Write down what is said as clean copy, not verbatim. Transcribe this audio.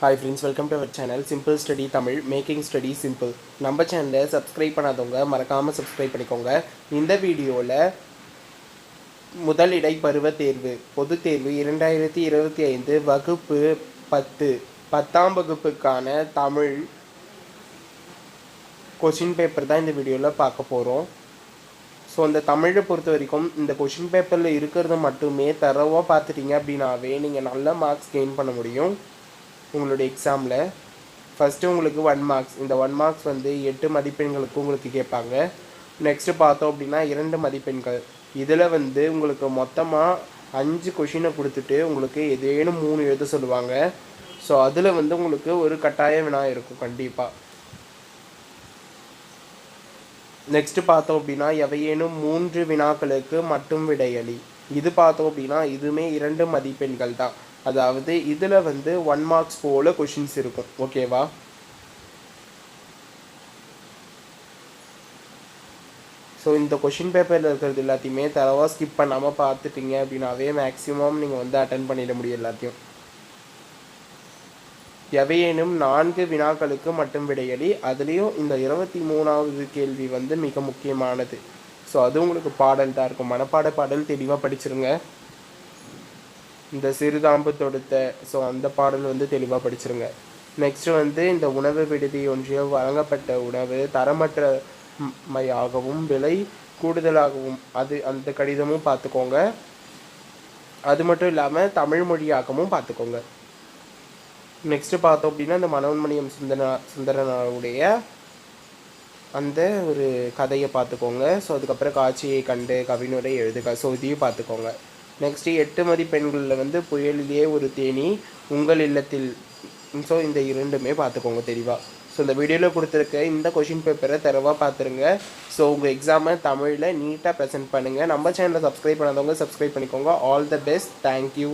Hi friends, welcome to our channel Simple Study Tamil, Making Study Simple. நம்ம சேனலை subscribe பண்ணாதவங்க மறக்காமல் subscribe பண்ணிக்கோங்க. இந்த வீடியோவில் முதல் இடைப்பருவ தேர்வு பொதுத் தேர்வு 2025 வகுப்பு 10 10ஆம் வகுப்புக்கான தமிழ் கொஷின் பேப்பர் தான் இந்த வீடியோவில் பார்க்க போகிறோம். ஸோ அந்த தமிழை பொறுத்த வரைக்கும் இந்த கொஷின் பேப்பரில் இருக்கிறத மட்டுமே தரவாக பார்த்துட்டிங்க அப்படின்னாவே நீங்கள் நல்ல மார்க்ஸ் கெயின் பண்ண முடியும். உங்களுடைய எக்ஸாமில் ஃபஸ்ட்டு உங்களுக்கு 1 மார்க்ஸ், இந்த 1 மார்க்ஸ் வந்து 8 மதிப்பெண்களுக்கு உங்களுக்கு கேட்பாங்க. நெக்ஸ்ட்டு பார்த்தோம் அப்படின்னா 2 மதிப்பெண்கள். இதில் வந்து உங்களுக்கு மொத்தமாக 5 கொஷினை கொடுத்துட்டு உங்களுக்கு ஏதேனும் 3 எழுத சொல்லுவாங்க. ஸோ அதில் வந்து உங்களுக்கு ஒரு கட்டாய வினா இருக்கும் கண்டிப்பாக. நெக்ஸ்ட்டு பார்த்தோம் அப்படின்னா எவையேனும் 3 வினாக்களுக்கு மட்டும் விடையளி. இது பார்த்தோம் அப்படின்னா இதுவுமே 2 மதிப்பெண்கள் தான். அதாவது இதில் வந்து 1 மார்க்ஸ் போல் கொஷின்ஸ் இருக்கும். ஓகேவா? ஸோ இந்த கொஷின் பேப்பரில் இருக்கிறது எல்லாத்தையுமே தரவாக ஸ்கிப் பண்ணாமல் பார்த்துட்டிங்க அப்படின்னாவே மேக்ஸிமம் நீங்கள் வந்து அட்டன் பண்ணிட முடியும் எல்லாத்தையும். எவையேனும் 4 வினாக்களுக்கு மட்டும் விடையளி. அதுலேயும் இந்த 23வது கேள்வி வந்து மிக முக்கியமானது. ஸோ அது உங்களுக்கு பாடல் தான் இருக்கும். மனப்பாட பாடல் தெளிவாக படிச்சிருங்க. இந்த சிறுதாம்பு தொடுத்த ஸோ அந்த பாடல் வந்து தெளிவாக படிச்சிருங்க. நெக்ஸ்ட்டு வந்து இந்த உணவு விடுதி ஒன்றியம் வழங்கப்பட்ட உணவு தரமற்றமையாகவும் விலை கூடுதலாகவும் அந்த கடிதமும் பார்த்துக்கோங்க. அது மட்டும் இல்லாமல் தமிழ் மொழியாக்கமும் பார்த்துக்கோங்க. நெக்ஸ்ட்டு பார்த்தோம் அப்படின்னா இந்த மனோன்மணியம் சுந்தரனுடைய அந்த ஒரு கதையை பார்த்துக்கோங்க. ஸோ அதுக்கப்புறம் காட்சியை கண்டு கவினுரை எழுதுக. ஸோ இதையும் பார்த்துக்கோங்க. நெக்ஸ்ட்டு 8 மதிப்பெண்களில் வந்து புயலிலே ஒரு தேனி உங்கள் இல்லத்தில். ஸோ இந்த 2மே பார்த்துக்கோங்க தெளிவாக. ஸோ இந்த வீடியோவில் கொடுத்துருக்க இந்த கொஷின் பேப்பரை தரவாக பார்த்துருங்க. ஸோ உங்கள் எக்ஸாமை தமிழில் நீட்டாக ப்ரெசென்ட் பண்ணுங்கள். நம்ம சேனலை சப்ஸ்கிரைப் பண்ணாதவங்க சப்ஸ்கிரைப் பண்ணிக்கோங்க. All the best. தேங்க்யூ.